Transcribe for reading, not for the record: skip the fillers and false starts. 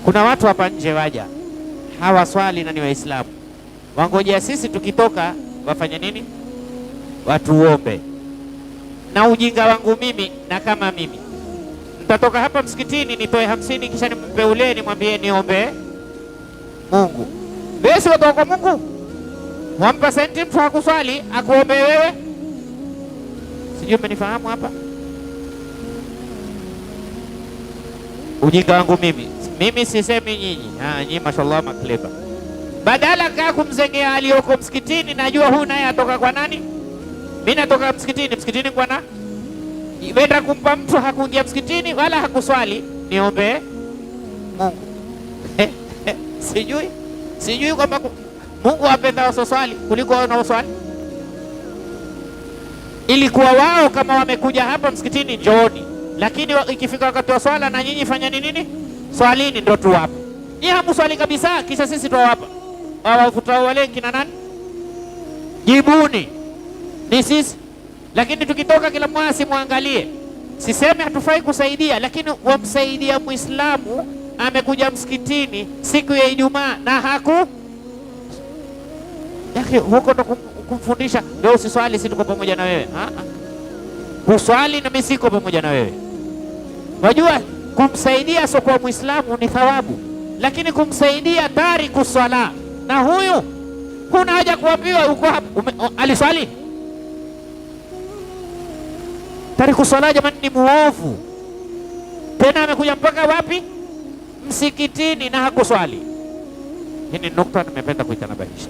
Kuna watu hapa nje waja hawaswali na ni Waislamu, wangojea sisi tukitoka wafanye nini? Watuombe. Na ujinga wangu mimi, na kama mimi nitatoka hapa msikitini nitoe 50 kisha nimpe ule nimwambie niombe Mungu, wewe si watoka kwa Mungu? Wampa senti mtu hakuswali akuombe wewe? Sijui mmenifahamu hapa. Ujinga wangu mimi sisemi nyinyi. Nyinyi mashallah makleba. Badala kaa kumzengea aliyoko msikitini, najua huyu naye atoka kwa nani? Mimi natoka msikitini kwa na wenda kumpa mtu hakuingia msikitini wala hakuswali, niombe Mungu. Sijui kwamba Mungu apenda waswali kuliko wanaoswali. Ilikuwa wao kama wamekuja hapa msikitini njooni, lakini ikifika wakati wa swala na nyinyi fanyeni nini? Swalini, ndio tu hapa. Ni hamuswali kabisa, kisha sisi tuwapa wafutao wale kina nani? Jibuni ni sisi. Lakini tukitoka kila mwasi muangalie, siseme hatufai kusaidia, lakini wamsaidia Muislamu amekuja msikitini siku ya Ijumaa na yake huko ndo kumfundisha ndio usiswali, si tuko pamoja na wewe. Uswali na mimi siko pamoja na wewe. Wajua kumsaidia sio kwa Muislamu ni thawabu, lakini kumsaidia tariku swala, na huyu huna haja kuambiwa uko hapa aliswali. Tariku swala jamani ni muovu, tena amekuja mpaka wapi? Msikitini na hakuswali. Hii ni nukta nimependa kuitanabahisha.